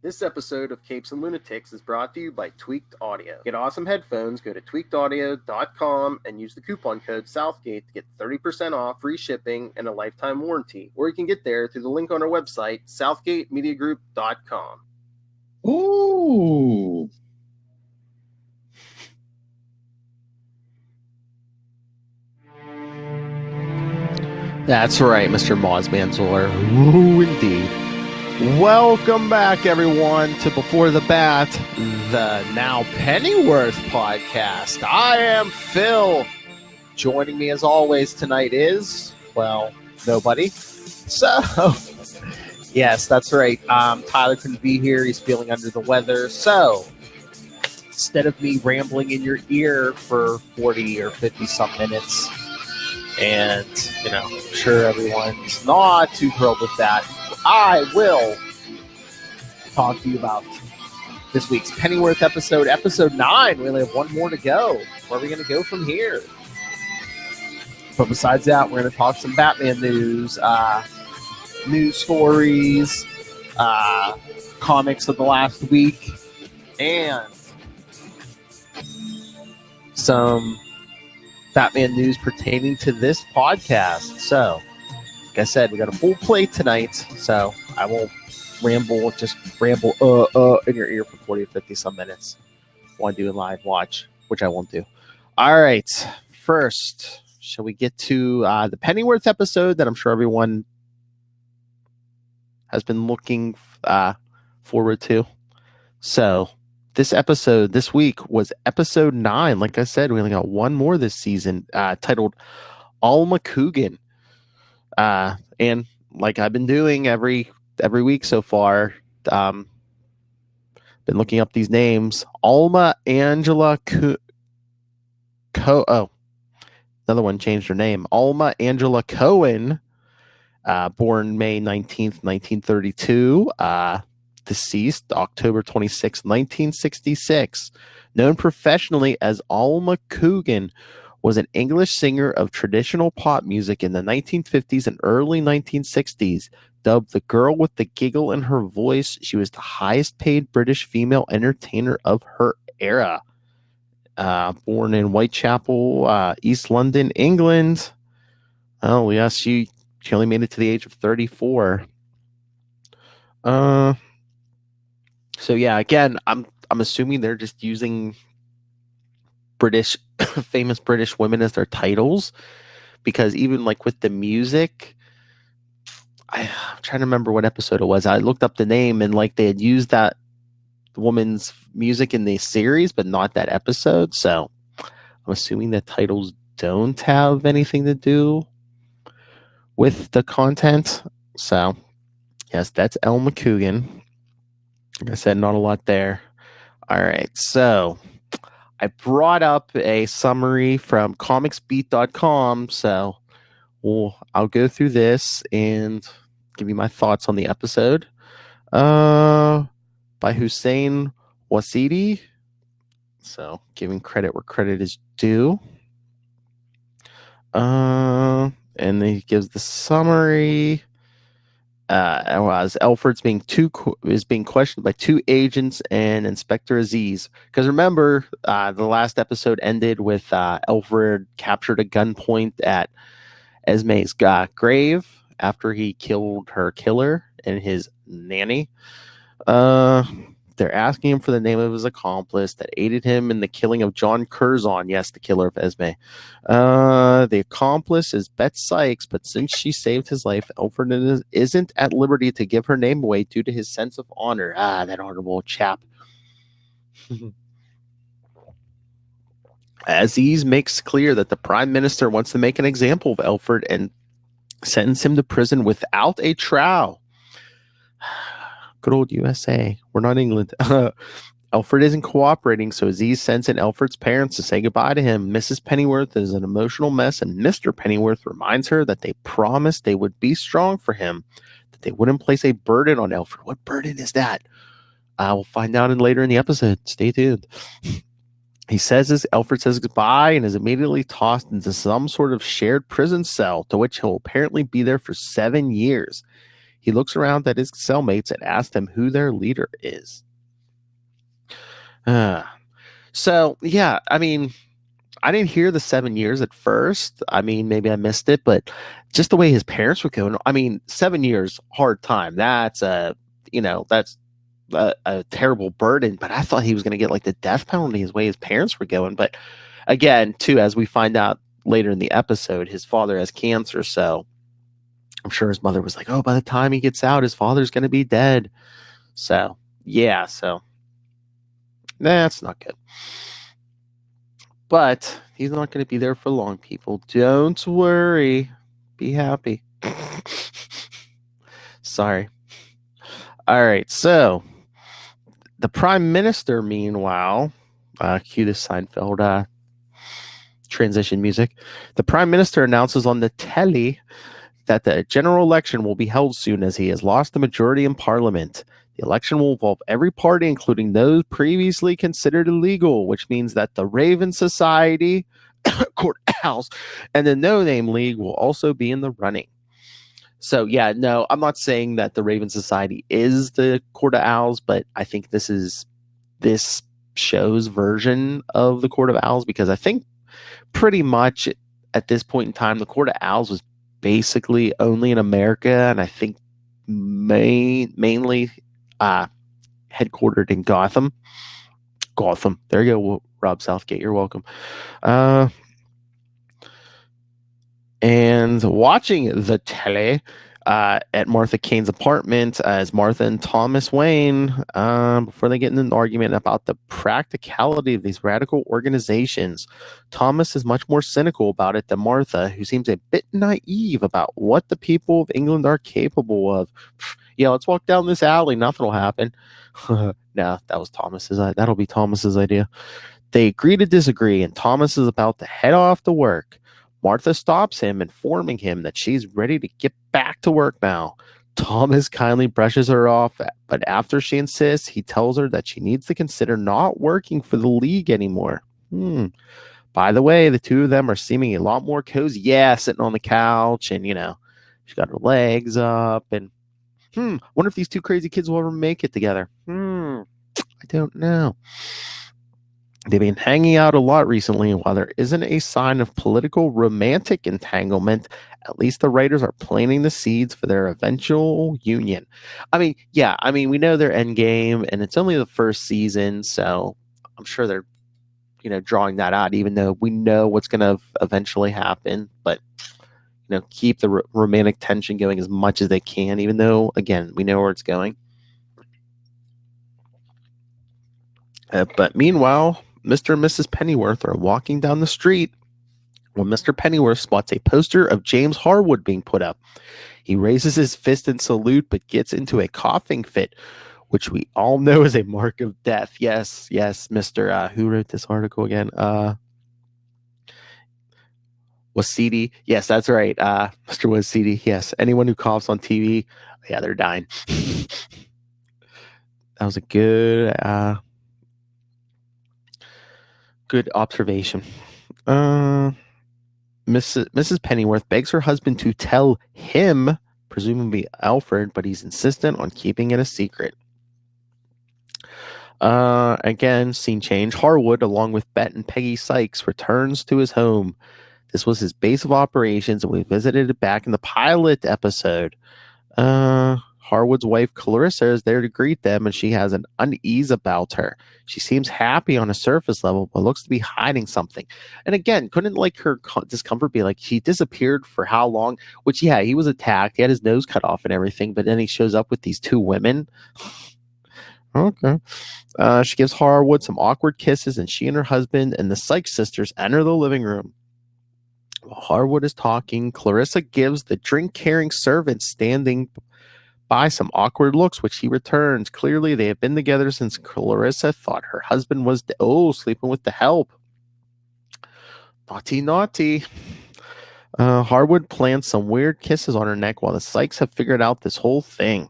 This episode of Capes and Lunatics is brought to you by Tweaked Audio. Get awesome headphones, go to tweakedaudio.com and use the coupon code Southgate to get 30% off, free shipping, and a lifetime warranty. Or you can get there through the link on our website, southgatemediagroup.com. Ooh. That's right, Mr. Mosmanzler. Ooh, indeed. Welcome back, everyone, to Before the Bat, the now Pennyworth podcast. I am Phil. Joining me, as always, tonight is, well, nobody. So, yes, that's right. Tyler couldn't be here. He's feeling under the weather. So, instead of me rambling in your ear for 40 or 50-some minutes, and, you know, I'm sure everyone's not too thrilled with that, I will talk to you about this week's Pennyworth episode 9. We only have one more to go. Where are we going to go from here? But besides that, we're going to talk some Batman news, news stories, comics of the last week, and some Batman news pertaining to this podcast. So, like I said, we got a full plate tonight, so I won't ramble in your ear for 40 or 50 some minutes. Want to do a live watch, which I won't do. All right, first, shall we get to the Pennyworth episode that I'm sure everyone has been looking forward to? So, this episode this week was episode 9. Like I said, we only got one more this season, titled Alma Cogan. And like I've been doing every week so far, been looking up these names. Alma Angela another one changed her name. Alma Angela Cohen, born May 19th, 1932, deceased October 26, 1966, known professionally as Alma Cogan, was an English singer of traditional pop music in the 1950s and early 1960s. Dubbed the girl with the giggle in her voice, she was the highest paid British female entertainer of her era. Born in Whitechapel, East London, England. Oh, yes, she only made it to the age of 34. So yeah, again, I'm assuming they're just using British famous British women as their titles, because even like with the music, I'm trying to remember what episode it was. I looked up the name and like they had used that woman's music in the series, but not that episode. So I'm assuming the titles don't have anything to do with the content. So yes, that's Alma Cogan. Like I said, not a lot there. All right, so I brought up a summary from comicsbeat.com, so I'll go through this and give you my thoughts on the episode. By Hussein Wasidi, so giving credit where credit is due. And he gives the summary. As Alfred's is being questioned by two agents and Inspector Aziz. Because remember, the last episode ended with Alfred captured at gunpoint at Esme's grave after he killed her killer and his nanny. They're asking him for the name of his accomplice that aided him in the killing of John Curzon. Yes, the killer of Esme. The accomplice is Beth Sykes, but since she saved his life, Alfred isn't at liberty to give her name away due to his sense of honor. That honorable chap. Aziz makes clear that the Prime Minister wants to make an example of Alfred and sentence him to prison without a trial. Good old USA. We're not England. Alfred isn't cooperating, so Aziz sends in Alfred's parents to say goodbye to him. Mrs. Pennyworth is an emotional mess, and Mr. Pennyworth reminds her that they promised they would be strong for him, that they wouldn't place a burden on Alfred. What burden is that? We'll find out later in the episode. Stay tuned. Alfred says goodbye and is immediately tossed into some sort of shared prison cell, to which he'll apparently be there for 7 years. He looks around at his cellmates and asks them who their leader is. So, yeah, I mean, I didn't hear the 7 years at first. I mean, maybe I missed it, but just the way his parents were going, I mean, 7 years, hard time. That's that's a terrible burden, but I thought he was going to get like the death penalty his way his parents were going. But again, too, as we find out later in the episode, his father has cancer. So I'm sure his mother was like, oh, by the time he gets out, his father's going to be dead. So, yeah, so that's not good. But he's not going to be there for long, people. Don't worry. Be happy. Sorry. All right, so the Prime Minister, meanwhile, cue the Seinfeld transition music. The Prime Minister announces on the telly that the general election will be held soon as he has lost the majority in Parliament. The election will involve every party, including those previously considered illegal, which means that the Raven Society, Court Owls, and the No Name League will also be in the running. So, yeah, no, I'm not saying that the Raven Society is the Court of Owls, but I think this is this show's version of the Court of Owls, because I think pretty much at this point in time, the Court of Owls was basically only in America, and I think mainly headquartered in Gotham. There you go, Rob Southgate. You're welcome. And watching the tele at Martha Kane's apartment as Martha and Thomas Wayne, before they get in an argument about the practicality of these radical organizations. Thomas is much more cynical about it than Martha, who seems a bit naive about what the people of England are capable of. Yeah, let's walk down this alley. Nothing will happen. No, that'll be Thomas's idea. They agree to disagree, and Thomas is about to head off to work. Martha stops him, informing him that she's ready to get back to work now. Thomas kindly brushes her off, but after she insists, he tells her that she needs to consider not working for the League anymore. By the way, the two of them are seeming a lot more cozy. Yeah, sitting on the couch, and, she's got her legs up, and wonder if these two crazy kids will ever make it together. I don't know. They've been hanging out a lot recently, and while there isn't a sign of political romantic entanglement, at least the writers are planting the seeds for their eventual union. I mean, we know their end game, and it's only the first season, so I'm sure they're, drawing that out, even though we know what's going to eventually happen. But, keep the romantic tension going as much as they can, even though, again, we know where it's going. But meanwhile, Mr. and Mrs. Pennyworth are walking down the street when Mr. Pennyworth spots a poster of James Harwood being put up. He raises his fist in salute, but gets into a coughing fit, which we all know is a mark of death. Yes, Mr. Who wrote this article again? Wasidi. Yes, that's right. Mr. Wasidi. Yes, anyone who coughs on TV, yeah, they're dying. That was a good observation. Mrs. Pennyworth begs her husband to tell him, presumably Alfred, but he's insistent on keeping it a secret. Again, scene change. Harwood, along with Bet and Peggy Sykes, returns to his home. This was his base of operations, and we visited it back in the pilot episode. Harwood's wife, Clarissa, is there to greet them, and she has an unease about her. She seems happy on a surface level, but looks to be hiding something. And again, couldn't her discomfort be like she disappeared for how long? Which, yeah, he was attacked. He had his nose cut off and everything, but then he shows up with these two women. Okay. She gives Harwood some awkward kisses, and she and her husband and the Sykes sisters enter the living room. While Harwood is talking, Clarissa gives the drink-carrying servant standing by some awkward looks, which he returns. Clearly, they have been together since Clarissa thought her husband was sleeping with the help. Naughty. Harwood plants some weird kisses on her neck while the Sykes have figured out this whole thing.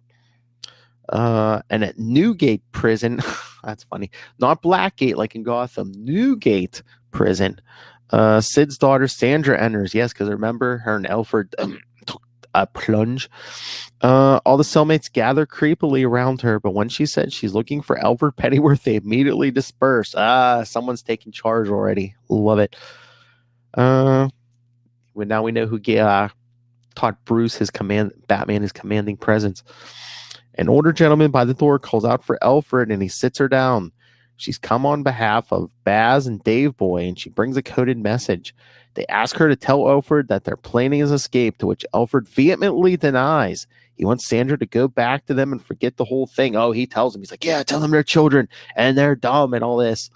And at Newgate Prison, that's funny, not Blackgate like in Gotham, Newgate Prison, Sid's daughter Sandra enters. Yes, because remember, her and Alfred took plunge. All the cellmates gather creepily around her, but when she said she's looking for Alfred Pennyworth, they immediately disperse. Someone's taking charge already. Love it. Now we know who taught Bruce Batman his commanding presence. An older gentleman by the door calls out for Alfred, and he sits her down. She's come on behalf of Baz and Dave Boy, and she brings a coded message. They ask her to tell Alfred that they're planning his escape, to which Alfred vehemently denies. He wants Sandra to go back to them and forget the whole thing. Oh, he tells him, he's like, yeah, tell them they're children and they're dumb and all this.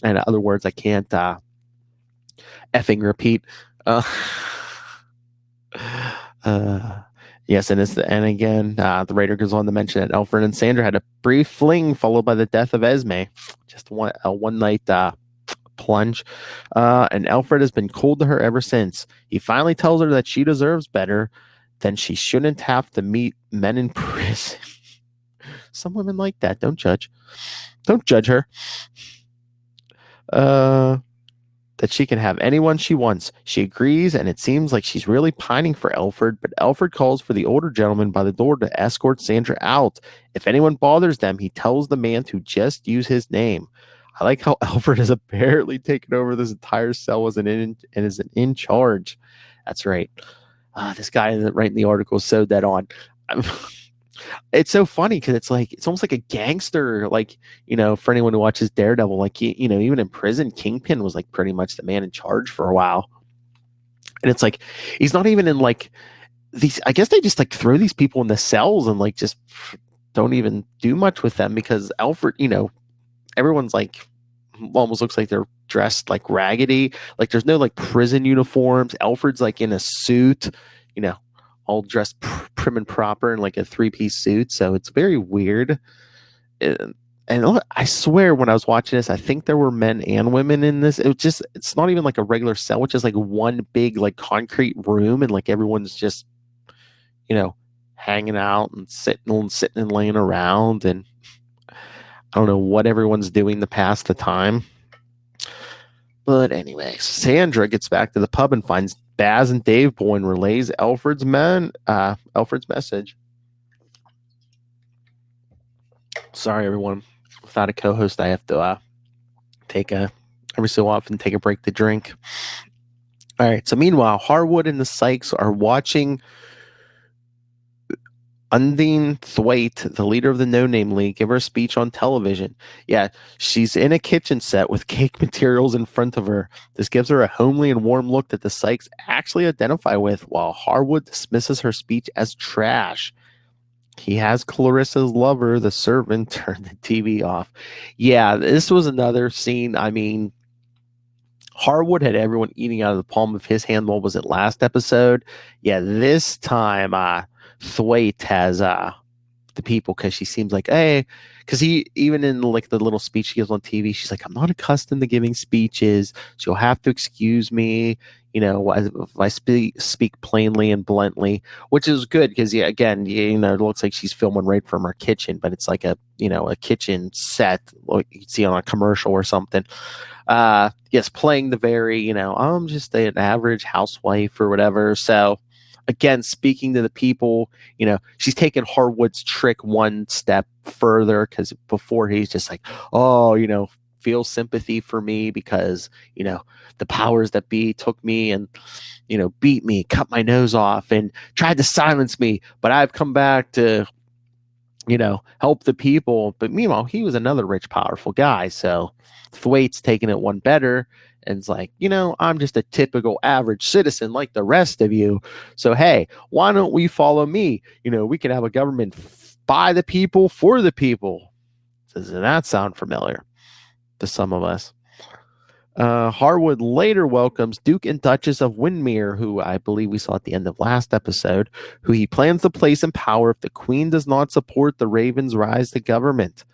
And in other words, I can't effing repeat. Yes, and again, the writer goes on to mention that Alfred and Sandra had a brief fling followed by the death of Esme. Just a one-night plunge. And Alfred has been cold to her ever since. He finally tells her that she deserves better, then she shouldn't have to meet men in prison. Some women like that. Don't judge. Don't judge her. That she can have anyone she wants. She agrees, and it seems like she's really pining for Alfred, but Alfred calls for the older gentleman by the door to escort Sandra out. If anyone bothers them, he tells the man to just use his name. I like how Alfred has apparently taken over this entire cell and is in charge. That's right. This guy writing the article is so dead on. It's so funny because it's almost like a gangster, like, for anyone who watches Daredevil, like, even in prison, Kingpin was like pretty much the man in charge for a while. And it's like, he's not even in like these, I guess they just like throw these people in the cells and like just don't even do much with them because Alfred, everyone's like, almost looks like they're dressed like raggedy. Like there's no like prison uniforms. Alfred's like in a suit, all dressed prim and proper in like a 3-piece suit. So it's very weird. And I swear when I was watching this, I think there were men and women in this. It's not even like a regular cell, which is like one big like concrete room. And like everyone's just, hanging out and sitting and laying around. And I don't know what everyone's doing to pass the time. But anyway, Sandra gets back to the pub and finds Baz and Dave Boy and relays Alfred's message. Sorry, everyone. Without a co-host, I have to every so often take a break to drink. All right. So meanwhile, Harwood and the Sykes are watching Undine Thwaite, the leader of the No Name League, give her a speech on television. Yeah, she's in a kitchen set with cake materials in front of her. This gives her a homely and warm look that the Sykes actually identify with, while Harwood dismisses her speech as trash. He has Clarissa's lover, the servant, turn the TV off. Yeah, this was another scene. I mean, Harwood had everyone eating out of the palm of his hand. What was it, last episode? Yeah, this time, Thwaite has the people because she seems like, hey, because he, even in like the little speech she gives on TV, she's like, I'm not accustomed to giving speeches, so you'll have to excuse me, if I speak plainly and bluntly, which is good because, yeah, again, it looks like she's filming right from her kitchen, but it's like a kitchen set like you'd see on a commercial or something. Yes, playing the very, I'm just an average housewife or whatever. So again, speaking to the people, she's taken Harwood's trick one step further because before he's just like, oh, feel sympathy for me because, the powers that be took me and, beat me, cut my nose off and tried to silence me. But I've come back to, help the people. But meanwhile, he was another rich, powerful guy. So Thwaite's taking it one better. And it's like, I'm just a typical average citizen like the rest of you. So, hey, why don't we follow me? We can have a government by the people, for the people. Doesn't that sound familiar to some of us? Harwood later welcomes Duke and Duchess of Windermere, who I believe we saw at the end of last episode, who he plans to place in power if the Queen does not support the Raven's rise to government.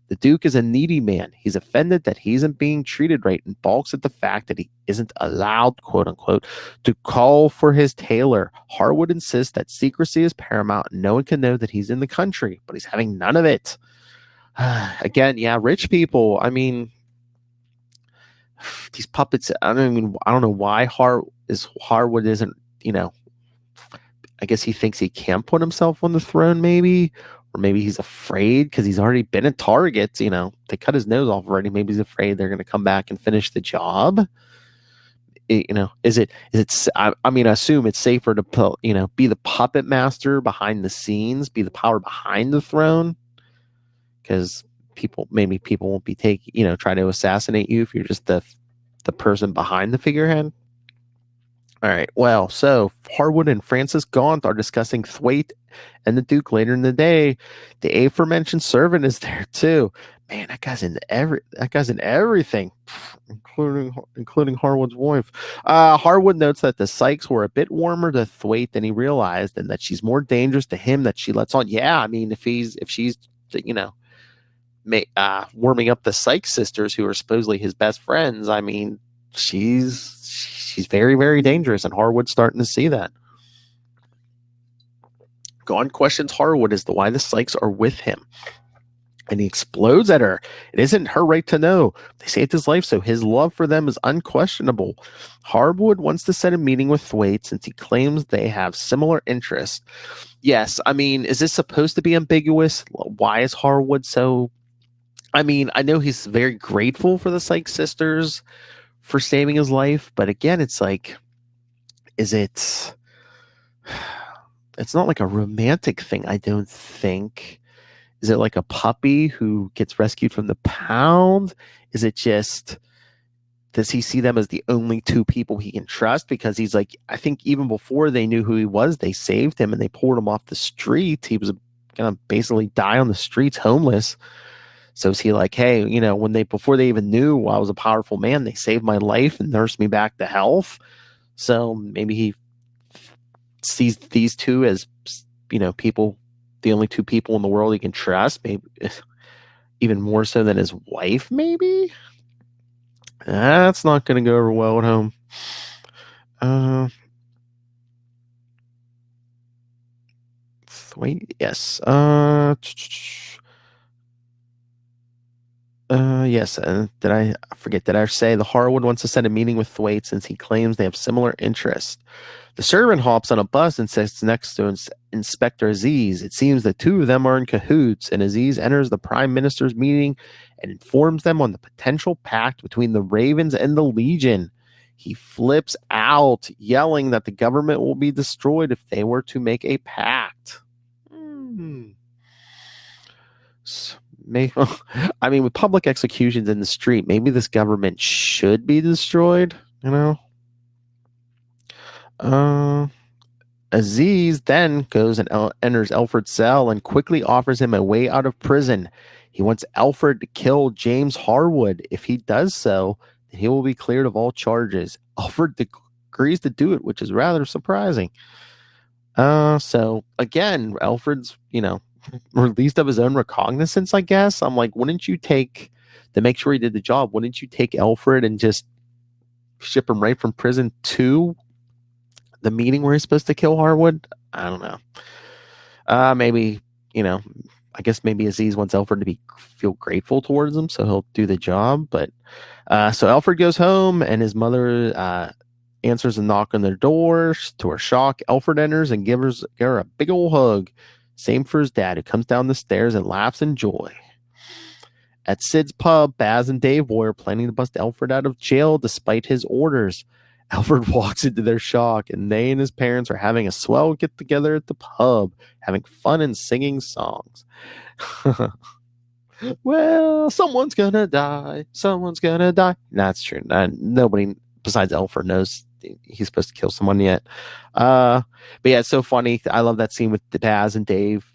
The Duke is a needy man. He's offended that he isn't being treated right and balks at the fact that he isn't allowed, quote unquote, to call for his tailor. Harwood insists that secrecy is paramount and no one can know that he's in the country, but he's having none of it. Again, yeah, rich people. I mean, these puppets. I don't know why Harwood isn't. I guess he thinks he can't put himself on the throne, maybe, or maybe he's afraid because he's already been a target. You know, they cut his nose off already. Maybe he's afraid they're going to come back and finish the job. You know, is it? I mean, I assume it's safer to be the puppet master behind the scenes, be the power behind the throne, because maybe people won't be trying to assassinate you if you're just the person behind the figurehead. All right. Well, so Harwood and Francis Gaunt are discussing Thwaite and the Duke later in the day. The aforementioned servant is there too. Man, that guy's in everything, including Harwood's wife. Harwood notes that the Sykes were a bit warmer to Thwaite than he realized, and that she's more dangerous to him that she lets on. Yeah, I mean, if she's warming up the Sykes sisters, who are supposedly his best friends, I mean, she's very, very dangerous, and Harwood's starting to see that. Gaunt questions Harwood as to why the Sykes are with him, and he explodes at her. It isn't her right to know. They saved his life, so his love for them is unquestionable. Harwood wants to set a meeting with Thwaite since he claims they have similar interests. Yes, I mean, is this supposed to be ambiguous? Why is Harwood so... I mean, I know he's very grateful for the Sykes sisters for saving his life, but again, it's like, it's not like a romantic thing, I don't think. Is it like a puppy who gets rescued from the pound? Is it just, does he see them as the only two people he can trust? Because he's like, I think even before they knew who he was, they saved him and they pulled him off the street. He was gonna basically die on the streets, homeless. So is he like, hey, before they even knew I was a powerful man, they saved my life and nursed me back to health. So maybe he sees these two as, people, the only two people in the world he can trust, maybe even more so than his wife, maybe? That's not going to go over well at home. Wait, yes. Yes. Did I say the Harwood wants to set a meeting with Thwaite since he claims they have similar interests? The servant hops on a bus and sits next to Inspector Aziz. It seems the two of them are in cahoots, and Aziz enters the Prime Minister's meeting and informs them on the potential pact between the Ravens and the Legion. He flips out, yelling that the government will be destroyed if they were to make a pact. I mean, with public executions in the street, maybe this government should be destroyed, Aziz then goes and enters Alfred's cell and quickly offers him a way out of prison. He wants Alfred to kill James Harwood. If he does so, then he will be cleared of all charges. Alfred agrees to do it, which is rather surprising. So again, Alfred's, released of his own recognizance, I guess. I'm like, wouldn't you to make sure he did the job, wouldn't you take Alfred and just ship him right from prison to the meeting where he's supposed to kill Harwood? I don't know. Maybe, I guess maybe Aziz wants Alfred to feel grateful towards him, so he'll do the job. But so Alfred goes home, and his mother answers a knock on their door. To her shock, Alfred enters and gives her a big old hug. Same for his dad, who comes down the stairs and laughs in joy. At Sid's pub, Baz and Dave Boy are planning to bust Alfred out of jail despite his orders. Alfred walks into their shock, and they and his parents are having a swell get-together at the pub, having fun and singing songs. Well, someone's gonna die. Someone's gonna die. That's true. Nobody besides Alfred knows he's supposed to kill someone yet. But yeah, it's so funny. I love that scene with the Baz and Dave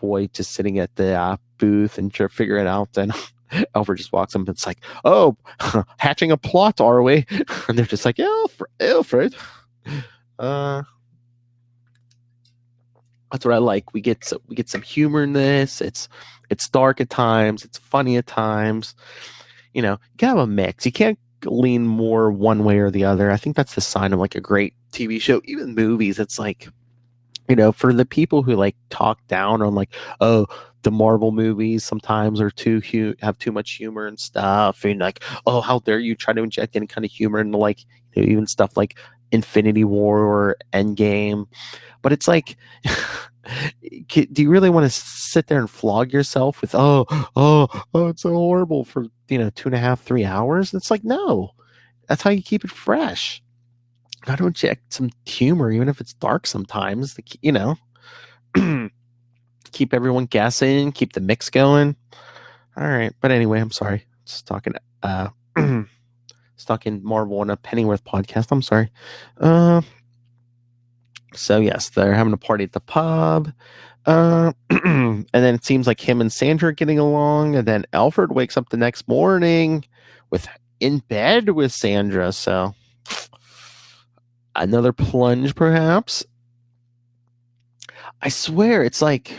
Boy just sitting at the booth and figuring it out. And Alfred just walks up and it's like, oh, hatching a plot, are we? And they're just like, yeah, Alfred. That's what I like. We get some humor in this. It's dark at times. It's funny at times. You can have a mix. You can't lean more one way or the other. I think that's the sign of like a great TV show, even movies. It's like, for the people who like talk down on like, oh, the Marvel movies sometimes are have too much humor and stuff, and like, oh, how dare you try to inject any kind of humor into like even stuff like Infinity War or Endgame. But it's like, do you really want to sit there and flog yourself with, it's so horrible for, 2.5, 3 hours? It's like, no, that's how you keep it fresh. Got to inject some humor, even if it's dark sometimes, keep everyone guessing, keep the mix going. All right. But anyway, I'm sorry. Just talking, talking Marvel on a Pennyworth podcast. I'm sorry. So yes, they're having a party at the pub. And then it seems like him and Sandra are getting along, and then Alfred wakes up the next morning in bed with Sandra. So another plunge, perhaps. I swear, it's like,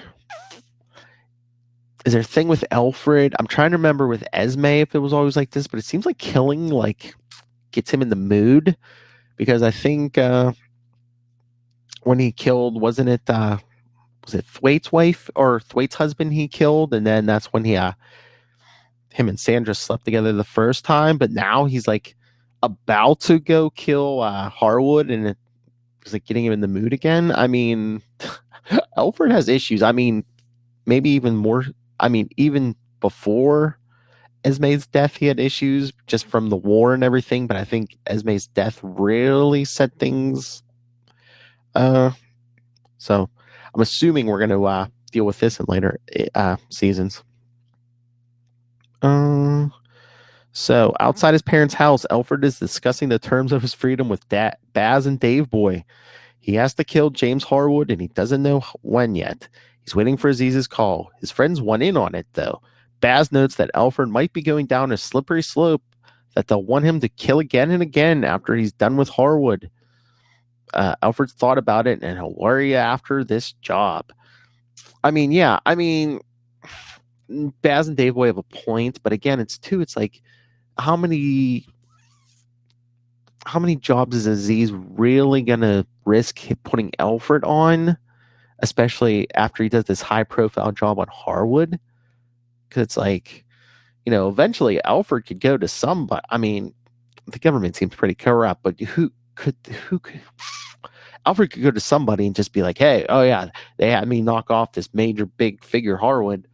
is there a thing with Alfred? I'm trying to remember with Esme if it was always like this, but it seems like killing gets him in the mood, because I think when he killed, wasn't it? Was it Thwaite's wife or Thwaite's husband he killed? And then that's when him and Sandra slept together the first time. But now he's like about to go kill Harwood, and it's like getting him in the mood again. I mean, Alfred has issues. I mean, maybe even more. I mean, even before Esme's death, he had issues just from the war and everything. But I think Esme's death really set things. So I'm assuming we're going to deal with this in later seasons. So outside his parents' house, Alfred is discussing the terms of his freedom with Baz and Dave Boy. He has to kill James Harwood, and he doesn't know when yet. He's waiting for Aziz's call. His friends want in on it, though. Baz notes that Alfred might be going down a slippery slope, that they'll want him to kill again and again after he's done with Harwood. Alfred's thought about it, and he'll worry after this job. I mean, yeah, Baz and Dave Boy have a point, but again, it's like, how many jobs is Aziz really gonna risk putting Alfred on, especially after he does this high profile job on Harwood? Because it's like, eventually Alfred could go to somebody. I mean, the government seems pretty corrupt, but who could Alfred could go to somebody and just be like, hey, oh yeah, they had me knock off this major big figure Harwood.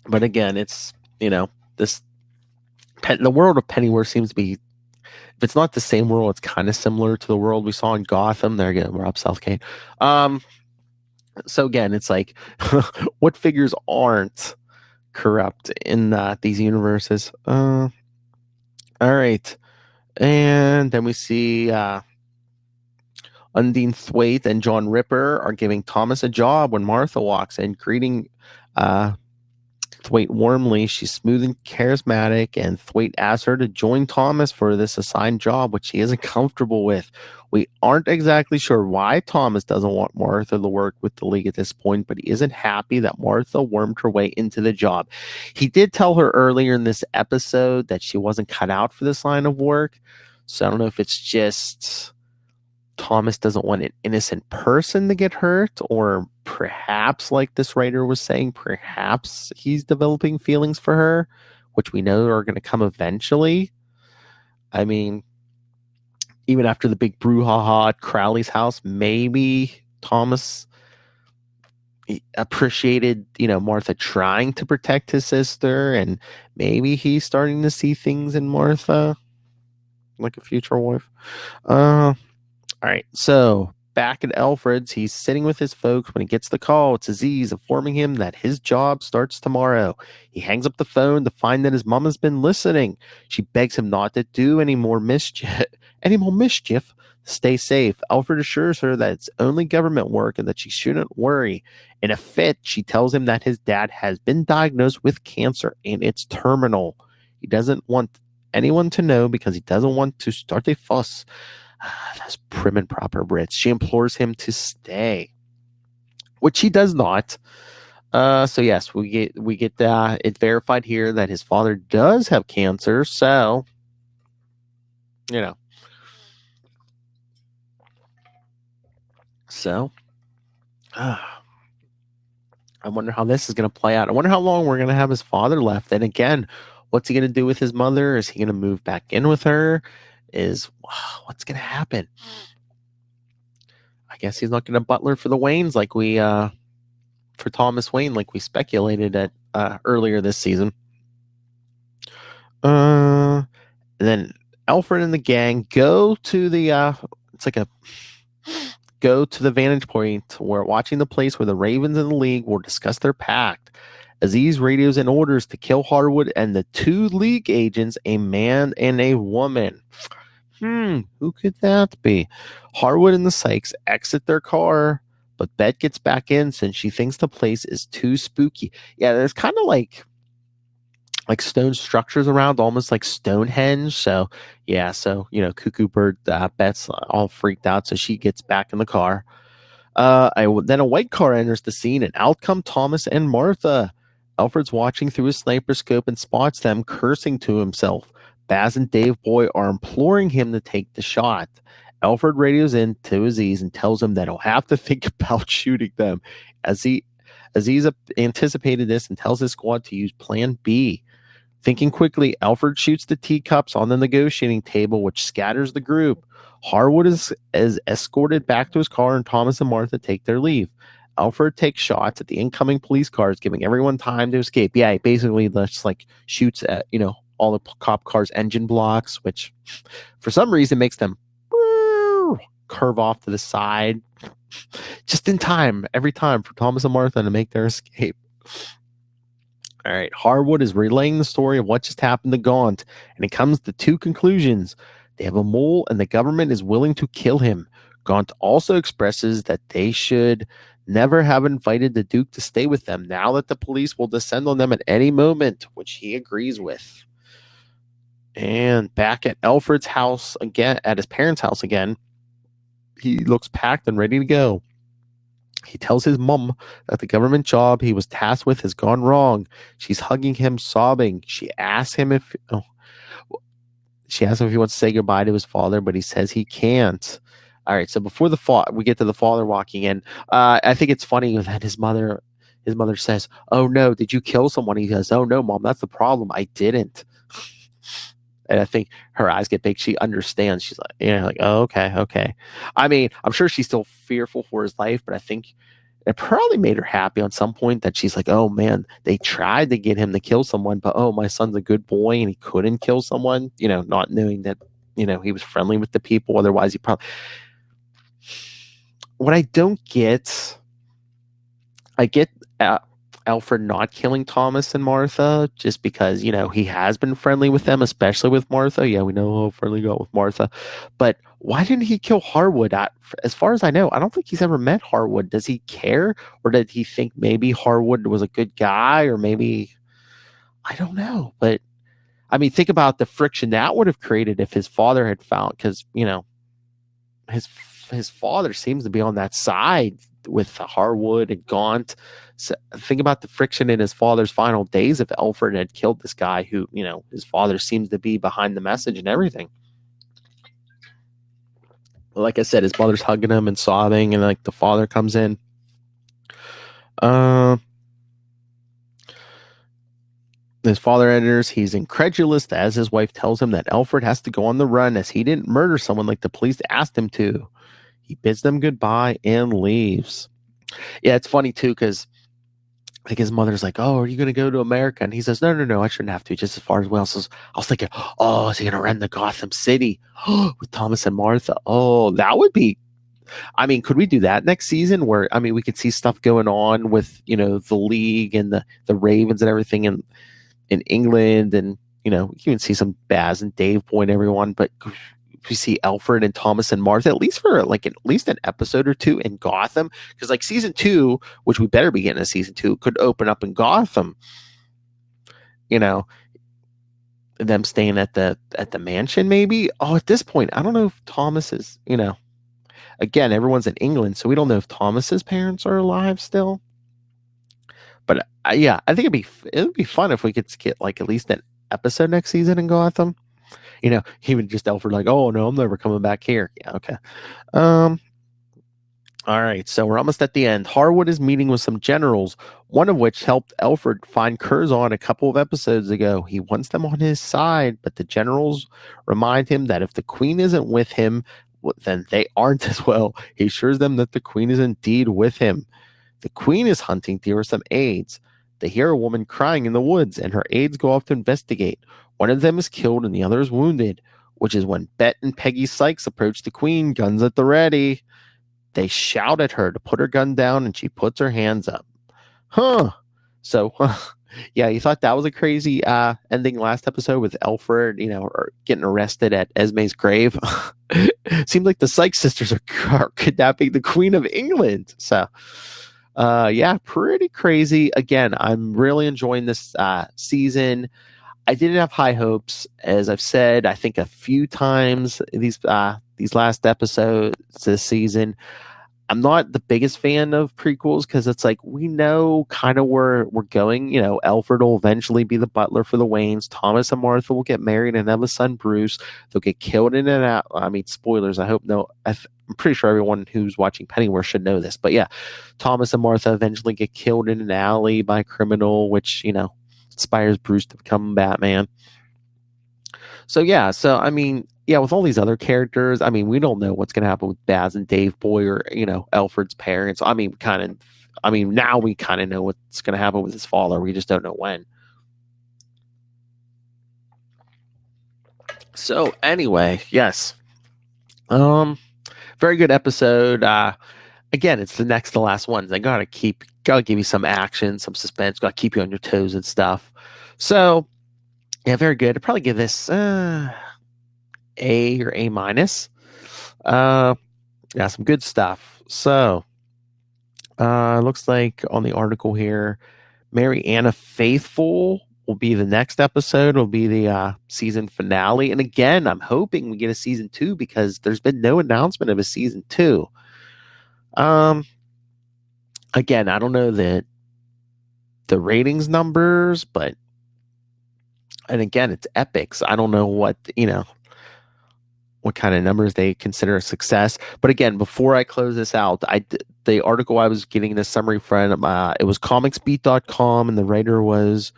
But again, it's, the world of Pennyworth seems to be, if it's not the same world, it's kind of similar to the world we saw in Gotham. There again, Rob Southgate. So again, it's like, what figures aren't corrupt in these universes? All right. And then we see Undine Thwaite and John Ripper are giving Thomas a job when Martha walks in, greeting Thwaite warmly. She's smooth and charismatic, and Thwaite asks her to join Thomas for this assigned job, which he isn't comfortable with. We aren't exactly sure why Thomas doesn't want Martha to work with the League at this point, but he isn't happy that Martha wormed her way into the job. He did tell her earlier in this episode that she wasn't cut out for this line of work, so I don't know if it's just Thomas doesn't want an innocent person to get hurt, or perhaps, like this writer was saying, perhaps he's developing feelings for her, which we know are going to come eventually. I mean, even after the big brouhaha at Crowley's house, maybe Thomas appreciated, Martha trying to protect his sister, and maybe he's starting to see things in Martha like a future wife. All right, so back at Alfred's, he's sitting with his folks when he gets the call. It's Aziz informing him that his job starts tomorrow. He hangs up the phone to find that his mom has been listening. She begs him not to do any more mischief. Stay safe. Alfred assures her that it's only government work and that she shouldn't worry. In a fit, she tells him that his dad has been diagnosed with cancer and it's terminal. He doesn't want anyone to know because he doesn't want to start a fuss. That's prim and proper Brits. She implores him to stay, which he does not. So yes, we get it verified here that his father does have cancer. So, I wonder how this is going to play out. I wonder how long we're going to have his father left. And again, What's he going to do with his mother? Is he going to move back in with her? What's going to happen? I guess he's not going to butler for the Waynes like we for Thomas Wayne like we speculated at earlier this season. And then Alfred and the gang go to the vantage point where watching the place where the Ravens and the League will discuss their pact. Aziz radios in orders to kill Harwood and the 2 League agents, a man and a woman. Who could that be? Harwood and the Sykes exit their car, but Bette gets back in since she thinks the place is too spooky. Yeah, there's kind of like stone structures around, almost like Stonehenge. So yeah, Cuckoo Bird, Bette's all freaked out, so she gets back in the car. Then a white car enters the scene, and out come Thomas and Martha. Alfred's watching through his sniper scope and spots them, cursing to himself. Baz and Dave Boy are imploring him to take the shot. Alfred radios in to Aziz and tells him that he'll have to think about shooting them. Aziz anticipated this and tells his squad to use Plan B. Thinking quickly, Alfred shoots the teacups on the negotiating table, which scatters the group. Harwood is escorted back to his car, and Thomas and Martha take their leave. Alfred takes shots at the incoming police cars, giving everyone time to escape. Yeah, he basically just shoots at all the cop cars' engine blocks, which for some reason makes them curve off to the side just in time every time for Thomas and Martha to make their escape. All right, Harwood is relaying the story of what just happened to Gaunt, and it comes to 2 conclusions. They have a mole, and the government is willing to kill him. Gaunt also expresses that they should never have invited the Duke to stay with them, now that the police will descend on them at any moment, which he agrees with. And back at Alfred's house again, at his parents' house again, he looks packed and ready to go. He tells his mom that the government job he was tasked with has gone wrong. She's hugging him, sobbing. She asks him if he wants to say goodbye to his father, but he says he can't. All right, so before we get to the father walking in, I think it's funny that his mother says, "Oh no, did you kill someone?" He says, "Oh no, Mom, that's the problem. I didn't." And I think her eyes get big. She understands. She's like, yeah, like, oh, okay. I mean, I'm sure she's still fearful for his life, but I think it probably made her happy on some point that she's like, oh man, they tried to get him to kill someone, but oh, my son's a good boy and he couldn't kill someone, not knowing that, he was friendly with the people. Otherwise, he probably. What I don't get, I get Alfred not killing Thomas and Martha just because, he has been friendly with them, especially with Martha. Yeah, we know how friendly he got with Martha. But why didn't he kill Harwood? As far as I know, I don't think he's ever met Harwood. Does he care? Or did he think maybe Harwood was a good guy? Or maybe, I don't know. But, I mean, think about the friction that would have created if his father had found, because, his father seems to be on that side with Harwood and Gaunt. So think about the friction in his father's final days if Alfred had killed this guy who, his father seems to be behind the message and everything. Like I said, his mother's hugging him and sobbing, and the father comes in. His father enters. He's incredulous as his wife tells him that Alfred has to go on the run as he didn't murder someone like the police asked him to. He bids them goodbye and leaves. Yeah, it's funny too because I think his mother's like, "Oh, are you going to go to America?" And he says, "No, I shouldn't have to. Just as far as Wales." I was thinking, "Oh, is he going to run to Gotham City with Thomas and Martha?" Oh, that would be. I mean, could we do that next season? Where we could see stuff going on with the League and the Ravens and everything in England, and you can even see some Baz and Dave Point everyone, but. We see Alfred and Thomas and Martha at least for at least an episode or 2 in Gotham, because season 2, which we better be getting a season 2, could open up in Gotham. Them staying at the mansion maybe. Oh, at this point, I don't know if Thomas is. Again, everyone's in England, so we don't know if Thomas's parents are alive still. But yeah, I think it'd be fun if we could get at least an episode next season in Gotham. Even just Alfred oh no, I'm never coming back here. Yeah, okay. All right, so we're almost at the end. Harwood is meeting with some generals, one of which helped Alfred find Curzon a couple of episodes ago. He wants them on his side, but the generals remind him that if the queen isn't with him, then they aren't as well. He assures them that the queen is indeed with him. The queen is hunting deer with some aides. They hear a woman crying in the woods, and her aides go off to investigate. One of them is killed, and the other is wounded, which is when Bet and Peggy Sykes approach the queen, guns at the ready. They shout at her to put her gun down, and she puts her hands up. Huh. So, yeah, you thought that was a crazy ending last episode with Alfred, getting arrested at Esme's grave. Seems like the Sykes sisters are kidnapping the Queen of England. So, yeah, pretty crazy. Again, I'm really enjoying this season. I didn't have high hopes, as I've said, I think a few times these last episodes this season. I'm not the biggest fan of prequels because it's like we know kind of where we're going. Alfred will eventually be the butler for the Waynes. Thomas and Martha will get married and have a son, Bruce. They'll get killed in and out. I mean, spoilers. I hope no. I'm pretty sure everyone who's watching Pennyworth should know this. But yeah, Thomas and Martha eventually get killed in an alley by a criminal, which inspires Bruce to become Batman. So yeah, I mean, yeah, with all these other characters, I mean, we don't know what's gonna happen with Baz and Dave Boy or Alfred's parents. I mean, now we kind of know what's gonna happen with his father. We just don't know when. So anyway, yes, very good episode. Again, it's the next to last ones. I gotta give you some action, some suspense. Gotta keep you on your toes and stuff. So yeah, very good. I'd probably give this A or A minus. Yeah, some good stuff. So, looks like on the article here, Mary Anna Faithful will be the next episode. Will be the season finale. And again, I'm hoping we get a season 2 because there's been no announcement of a season 2. Again, I don't know the ratings numbers, and again, it's epics. I don't know what kind of numbers they consider a success. But again, before I close this out, the article I was getting this summary from, it was comicsbeat.com, and the writer was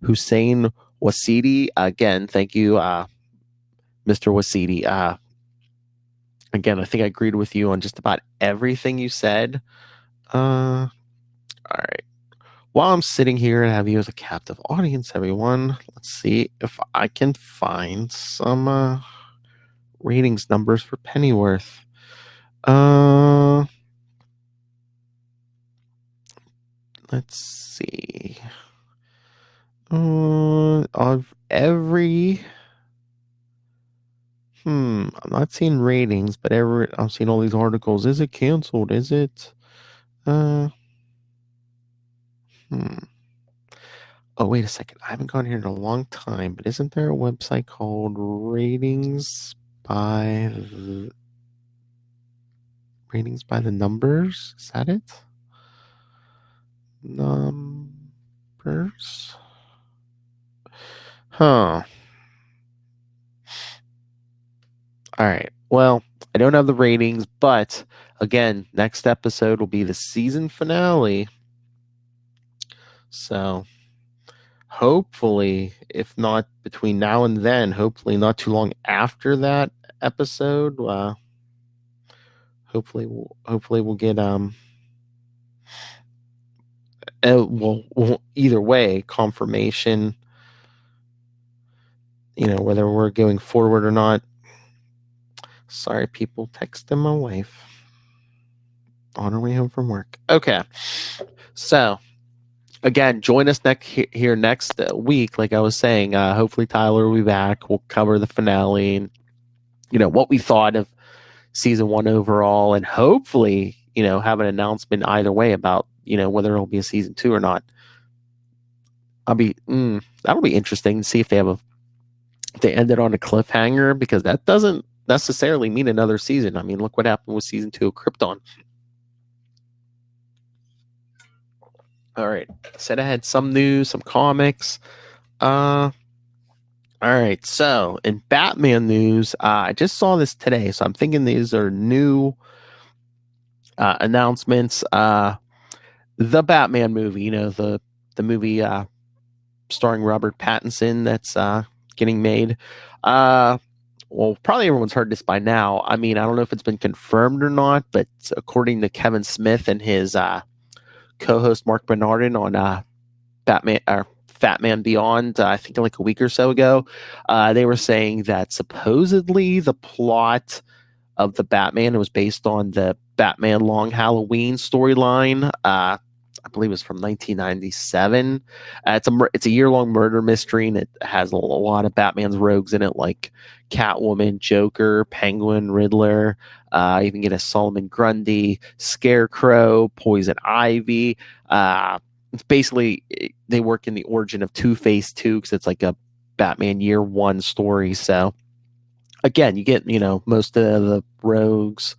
Hussein Wasidi. Again, thank you, Mr. Wasidi. Again, I think I agreed with you on just about everything you said. All right. While I'm sitting here and have you as a captive audience, everyone, let's see if I can find some ratings numbers for Pennyworth. Let's see. Of every I'm not seeing ratings, but I'm seeing all these articles. Is it canceled? Is it Oh, wait a second. I haven't gone here in a long time, but isn't there a website called Ratings by the Numbers? Is that it? Numbers? Huh. All right. Well, I don't have the ratings, but again, next episode will be the season finale. So hopefully, if not between now and then, hopefully not too long after that episode, hopefully we'll get well, either way, confirmation, whether we're going forward or not. Sorry, people, texting my wife on our way home from work. Okay. So again, join us next week. Like I was saying, hopefully Tyler will be back. We'll cover the finale and what we thought of season 1 overall, and hopefully have an announcement either way about whether it'll be a season 2 or not. That'll be interesting to see if they ended on a cliffhanger, because that doesn't necessarily mean another season. I mean, look what happened with season 2 of Krypton. All right. Said I had some news, some comics. All right. So in Batman news, I just saw this today, so I'm thinking these are new announcements. The Batman movie, the movie starring Robert Pattinson that's getting made. Well, probably everyone's heard this by now. I mean, I don't know if it's been confirmed or not, but according to Kevin Smith and his co-host Mark Bernardin on Batman or Fat Man Beyond, I think like a week or so ago, they were saying that supposedly the plot of the Batman was based on the Batman Long Halloween storyline. I believe it's from 1997. It's a year-long murder mystery, and it has a lot of Batman's rogues in it, like Catwoman, Joker, Penguin, Riddler. You even get a Solomon Grundy, Scarecrow, Poison Ivy. It's basically they work in the origin of Two-Face too, because it's like a Batman Year One story. So again, you get most of the rogues.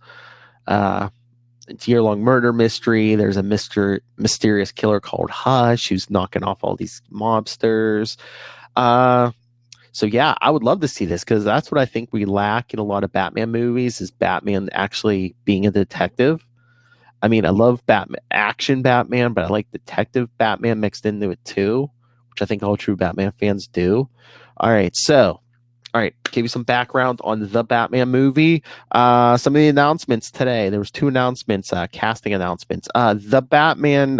It's a year-long murder mystery. There's a mysterious killer called Hush who's knocking off all these mobsters. So yeah, I would love to see this because that's what I think we lack in a lot of Batman movies is Batman actually being a detective. I mean, I love action Batman, but I like detective Batman mixed into it too, which I think all true Batman fans do. All right, give you some background on the Batman movie. Some of the announcements today. There was 2 announcements, casting announcements. The Batman,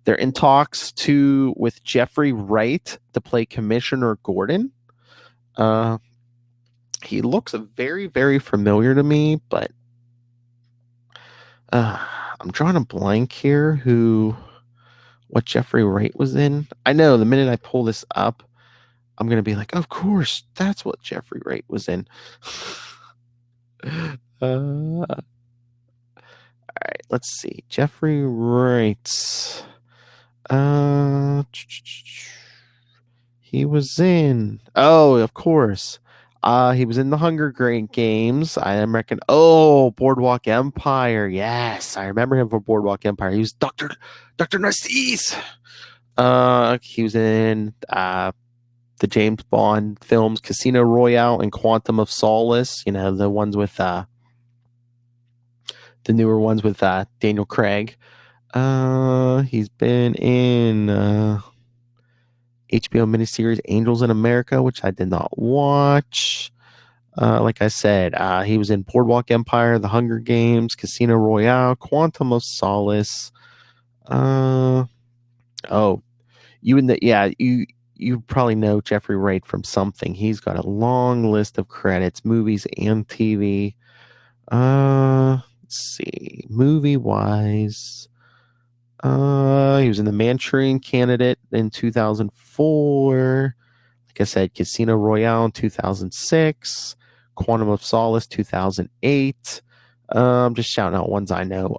they're in talks with Jeffrey Wright to play Commissioner Gordon. He looks very, very familiar to me, but I'm drawing a blank here. What Jeffrey Wright was in? I know the minute I pull this up, I'm going to be like, of course, that's what Jeffrey Wright was in. All right, let's see. Jeffrey Wright. He was in. Oh, of course. He was in the Hunger Games. I reckon. Oh, Boardwalk Empire. Yes, I remember him from Boardwalk Empire. He was Doctor Narcisse. He was in the James Bond films Casino Royale and Quantum of Solace, the ones with the newer ones with Daniel Craig. He's been in HBO miniseries Angels in America, which I did not watch. Like I said, he was in Boardwalk Empire, The Hunger Games, Casino Royale, Quantum of Solace. You probably know Jeffrey Wright from something. He's got a long list of credits, movies and TV. Let's see, movie wise, he was in The Manchurian Candidate in 2004. Like I said, Casino Royale in 2006, Quantum of Solace 2008. I'm just shouting out ones I know.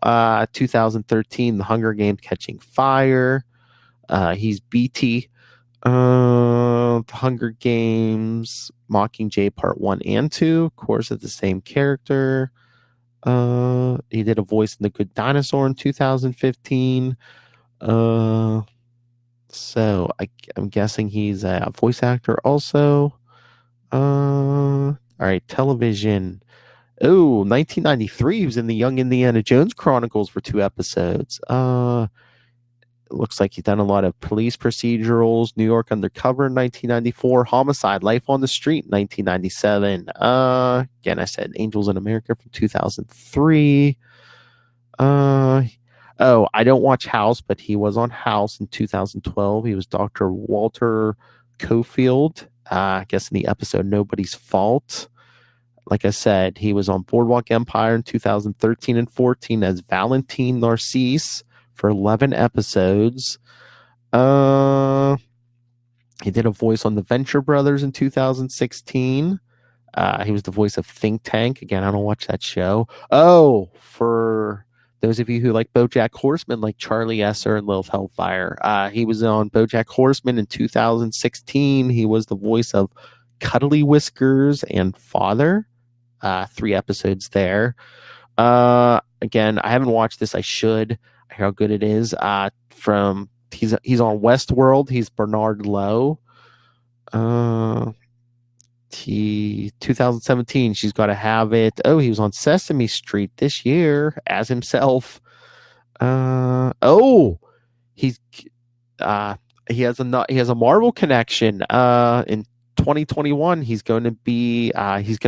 2013, The Hunger Games: Catching Fire. He's BT. The Hunger Games, Mockingjay Part 1 and 2. Of course, it's the same character. He did a voice in The Good Dinosaur in 2015. So I'm guessing he's a voice actor also. All right, television. Oh, 1993, he was in the Young Indiana Jones Chronicles for 2 episodes. It looks like he's done a lot of police procedurals, New York Undercover in 1994, Homicide, Life on the Street in 1997. Again, I said Angels in America from 2003. I don't watch House, but he was on House in 2012. He was Dr. Walter Cofield, I guess in the episode Nobody's Fault. Like I said, he was on Boardwalk Empire in 2013 and 14 as Valentine Narcisse for 11 episodes. He did a voice on The Venture Brothers in 2016. He was the voice of Think Tank. Again, I don't watch that show. Oh, for those of you who like BoJack Horseman, like Charlie Esser and Lilith Hellfire, he was on BoJack Horseman in 2016. He was the voice of Cuddly Whiskers and Father. 3 episodes there. Again, I haven't watched this. I should. I hear how good it is. He's on Westworld. He's Bernard Lowe. 2017. She's Got to Have It. Oh, he was on Sesame Street this year as himself. He's he has a Marvel connection. In 2021, he's going to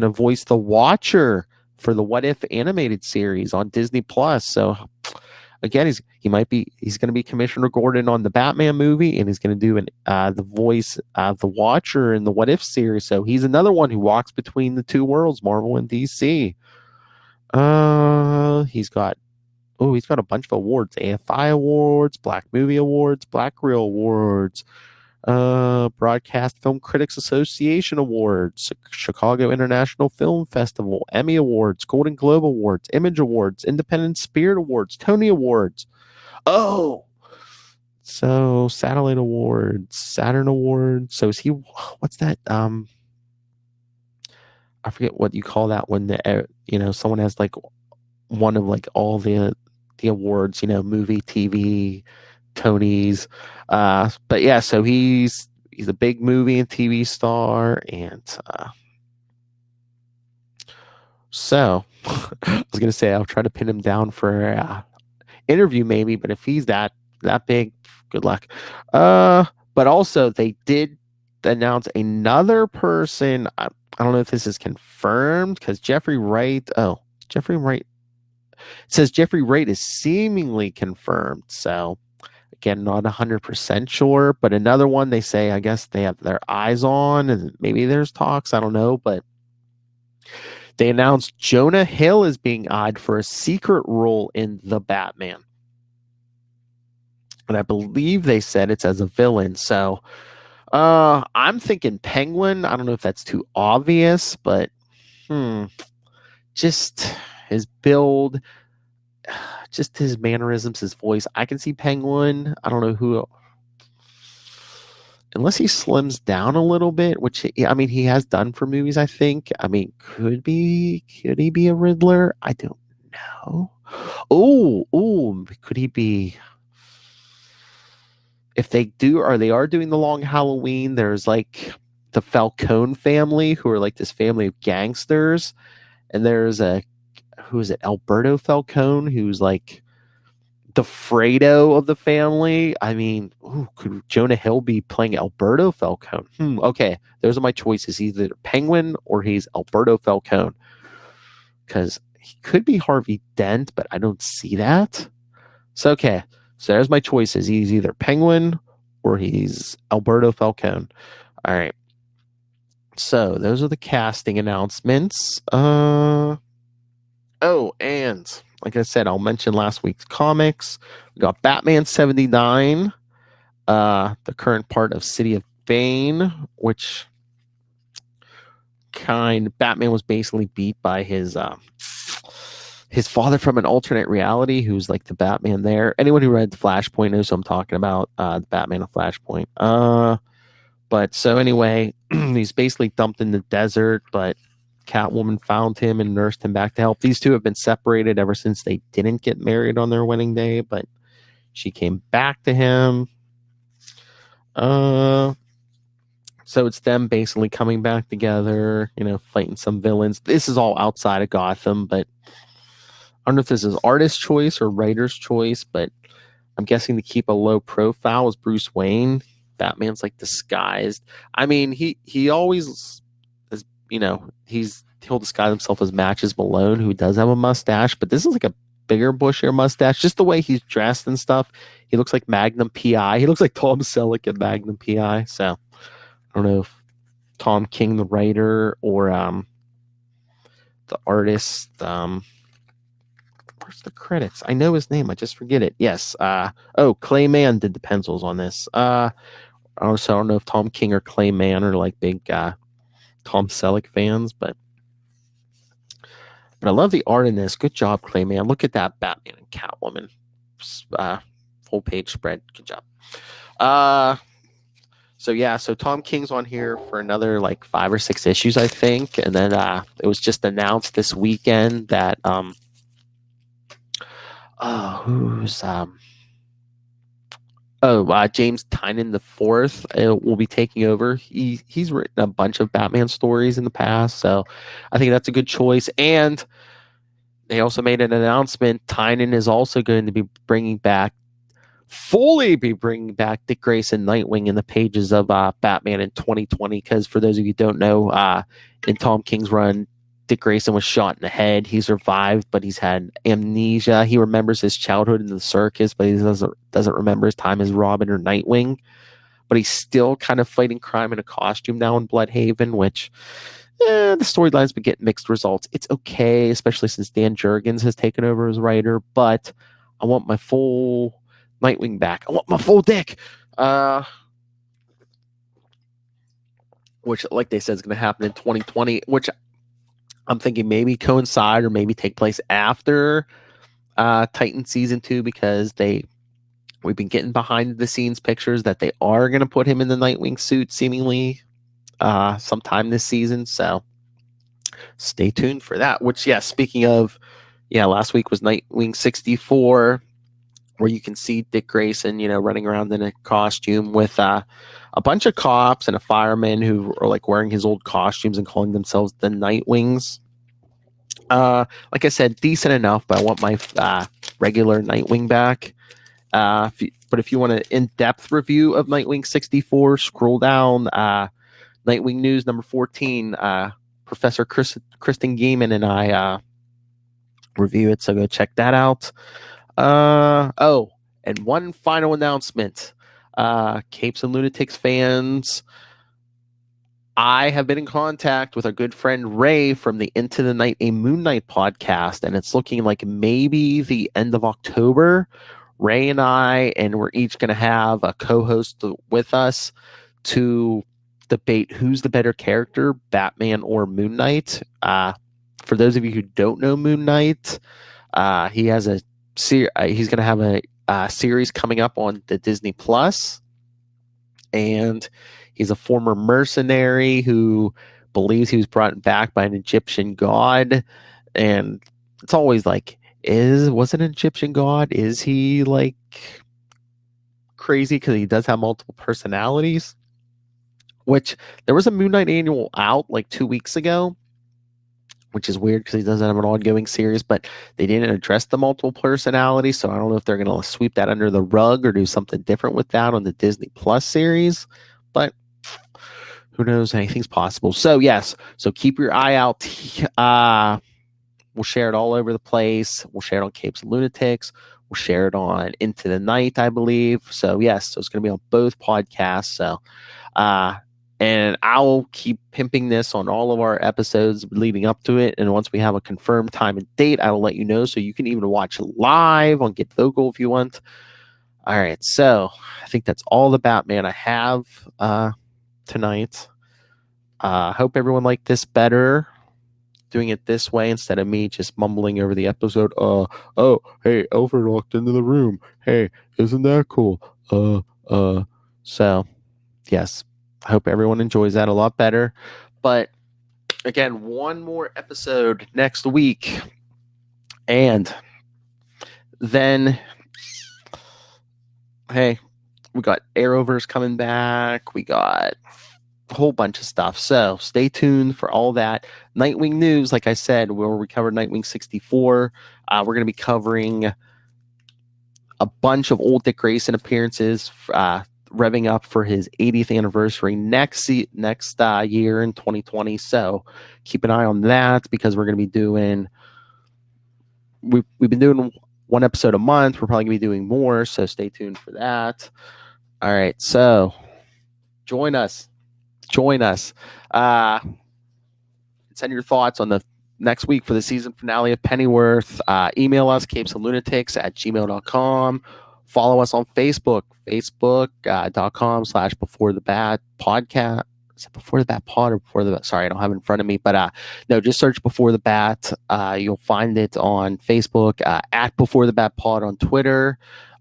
voice the Watcher for the What If animated series on Disney Plus. So again, he's going to be Commissioner Gordon on the Batman movie, and he's going to do the voice of the Watcher in the What If series. So he's another one who walks between the two worlds, Marvel and DC. He's got a bunch of awards: AFI Awards, Black Movie Awards, Black Reel Awards, Broadcast Film Critics Association Awards, Chicago International Film Festival, Emmy Awards, Golden Globe Awards, Image Awards, Independent Spirit Awards, Tony Awards. Oh, so Satellite Awards, Saturn Awards. So is he? What's that? I forget what you call that when someone has like one of like all the awards, movie, TV, Tonys. But yeah, so he's a big movie and TV star, and so I was gonna say I'll try to pin him down for interview maybe, but if he's that big, good luck. But also they did announce another person. I don't know if this is confirmed because Jeffrey Wright. It says Jeffrey Wright is seemingly confirmed. So again, not 100% sure, but another one they say, I guess they have their eyes on, and maybe there's talks. I don't know, but they announced Jonah Hill is being eyed for a secret role in The Batman. And I believe they said it's as a villain. So I'm thinking Penguin. I don't know if that's too obvious, but just his build, just his mannerisms, his voice. I can see Penguin. I don't know who, unless he slims down a little bit, which he has done for movies, I think. Could he be a Riddler? I don't know. Oh, could he be? If they are doing the Long Halloween, there's like the Falcone family, who are like this family of gangsters, and there's who is it, Alberto Falcone, who's like the Fredo of the family. Could Jonah Hill be playing Alberto Falcone? Okay, those are my choices. Either Penguin or he's Alberto Falcone, because he could be Harvey Dent, but I don't see that. So okay, so there's my choices. He's either Penguin or he's Alberto Falcone. All right. So those are the casting announcements. And like I said, I'll mention last week's comics. We got Batman 79, the current part of City of Bane, which Batman was basically beat by his father from an alternate reality, who's like the Batman there. Anyone who read Flashpoint knows what I'm talking about, the Batman of Flashpoint. But so anyway, he's basically dumped in the desert, but Catwoman found him and nursed him back to health. These two have been separated ever since they didn't get married on their wedding day, but she came back to him. So it's them basically coming back together, fighting some villains. This is all outside of Gotham, but I don't know if this is artist's choice or writer's choice, but I'm guessing to keep a low profile is Bruce Wayne. Batman's like disguised. He always is, he'll disguise himself as Matches Malone, who does have a mustache, but this is like a bigger, bushier mustache. Just the way he's dressed and stuff, he looks like Magnum PI. He looks like Tom Selleck at Magnum PI. So I don't know if Tom King, the writer, or the artist. Where's the credits? I know his name. I just forget it. Yes. Clay Mann did the pencils on this. Also, I don't know if Tom King or Clay Mann are like big Tom Selleck fans, but I love the art in this. Good job, Clay Mann. Look at that Batman and Catwoman full page spread. Good job. So Tom King's on here for another like 5 or 6 issues, I think, and then it was just announced this weekend that James Tynion the fourth will be taking over. He's written a bunch of Batman stories in the past, so I think that's a good choice. And they also made an announcement. Tynion is also going to be bringing back Dick Grayson Nightwing in the pages of Batman in 2020. Because for those of you who don't know, in Tom King's run, Dick Grayson was shot in the head. He survived, but he's had amnesia. He remembers his childhood in the circus, but he doesn't remember his time as Robin or Nightwing. But he's still kind of fighting crime in a costume now in Bloodhaven, which the storyline's been getting mixed results. It's okay, especially since Dan Jurgens has taken over as writer, but I want my full Nightwing back. I want my full Dick. Which, like they said, is going to happen in 2020, which I'm thinking maybe coincide or maybe take place after Titan Season 2, because we've been getting behind the scenes pictures that they are going to put him in the Nightwing suit seemingly sometime this season. So stay tuned for that. Which, yeah, speaking of, last week was Nightwing 64, where you can see Dick Grayson, running around in a costume with a bunch of cops and a fireman who are like wearing his old costumes and calling themselves the Nightwings. Like I said, decent enough, but I want my regular Nightwing back. But if you want an in-depth review of Nightwing 64, scroll down Nightwing News number 14. Professor Kristen Gaiman and I review it, so go check that out. And one final announcement. Capes and Lunatics fans, I have been in contact with our good friend Ray from the Into the Night, a Moon Knight podcast, and it's looking like maybe the end of October. Ray and we're each going to have a co-host with us to debate who's the better character, Batman or Moon Knight. For those of you who don't know Moon Knight, he has he's going to have a series coming up on the Disney Plus, and he's a former mercenary who believes he was brought back by an Egyptian god, and it's always like, was it an Egyptian god? Is he like crazy because he does have multiple personalities? Which there was a Moon Knight annual out like 2 weeks ago, which is weird because he doesn't have an ongoing series, but they didn't address the multiple personalities, so I don't know if they're going to sweep that under the rug or do something different with that on the Disney Plus series, but who knows? Anything's possible. So yes, so keep your eye out. We'll share it all over the place. We'll share it on Capes and Lunatics. We'll share it on Into the Night, I believe. So yes, so it's going to be on both podcasts. So, and I'll keep pimping this on all of our episodes leading up to it. And once we have a confirmed time and date, I will let you know. So you can even watch live on Get Vocal if you want. All right. So I think that's all the Batman I have tonight. Hope everyone liked this better, doing it this way instead of me just mumbling over the episode. Hey, Alfred walked into the room. Hey, isn't that cool? So yes, I hope everyone enjoys that a lot better. But again, one more episode next week, and then hey, we got Arrowverse coming back. We got a whole bunch of stuff. So stay tuned for all that. Nightwing news, like I said, where we covered Nightwing 64. We're going to be covering a bunch of old Dick Grayson appearances, revving up for his 80th anniversary next year in 2020. So keep an eye on that, because we're going to be doing, we've been doing one episode a month. We're probably going to be doing more, so stay tuned for that. All right, so join us. Send your thoughts on the next week for the season finale of Pennyworth. Email us, capesandlunatics@gmail.com. Follow us on Facebook, facebook.com/Before the Bat podcast. Is it Before the Bat Pod or Before the Bat? Sorry, I don't have it in front of me, but no, just search Before the Bat. You'll find it on Facebook, at Before the Bat Pod on Twitter.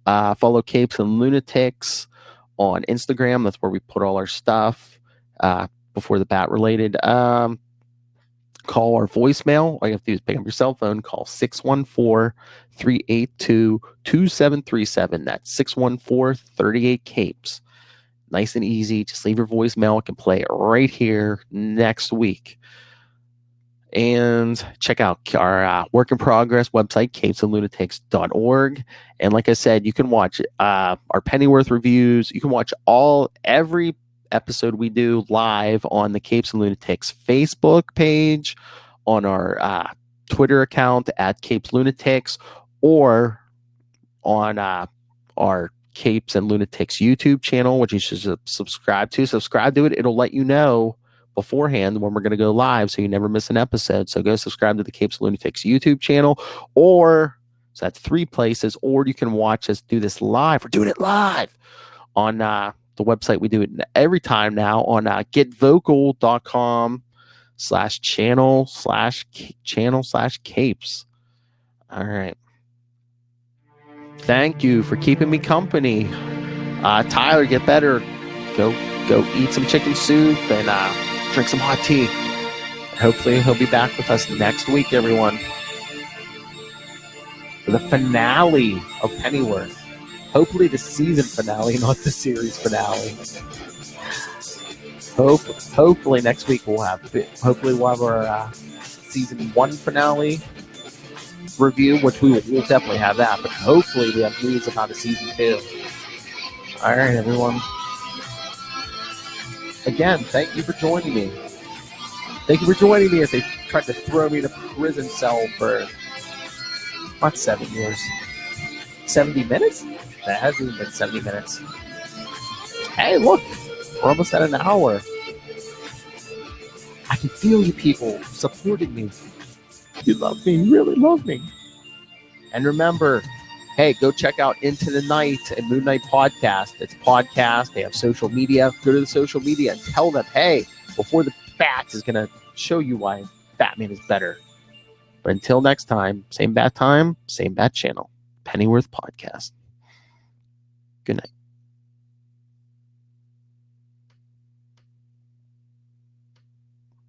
Follow Capes and Lunatics on Instagram. That's where we put all our stuff, Before the Bat related. call our voicemail. All you have to do is pick up your cell phone, call 614-382-2737. That's 614-38-CAPES. Nice and easy. Just leave your voicemail. I can play it right here next week. And check out our work in progress website, capesandlunatics.org. And like I said, you can watch our Pennyworth reviews. You can watch every episode we do live on the Capes and Lunatics Facebook page, on our Twitter account at Capes Lunatics, or on our Capes and Lunatics YouTube channel, which you should subscribe to. Subscribe to it. It'll let you know beforehand when we're going to go live, so you never miss an episode. So go subscribe to the Capes and Lunatics YouTube channel, so that's 3 places, or you can watch us do this live. We're doing it live on the website. We do it every time now on getvocal.com/channel/capes. All right. Thank you for keeping me company. Tyler, get better. Go eat some chicken soup and drink some hot tea. Hopefully he'll be back with us next week, everyone, for the finale of Pennyworth. Hopefully the season finale, not the series finale. Hopefully next week we'll have our season 1 finale review, which we'll definitely have that. But hopefully we have news about a season 2. All right, everyone. Again, thank you for joining me. Thank you for joining me as they tried to throw me in a prison cell for not 7 years. 70 minutes? That hasn't even been 70 minutes. Hey, look, we're almost at an hour. I can feel you people supporting me. You love me, you really love me. And remember, hey, go check out Into the Night and Moon Knight Podcast. It's a podcast. They have social media. Go to the social media and tell them, hey, before the Bats is going to show you why Batman is better. But until next time, same bat channel, Pennyworth Podcast. Good night.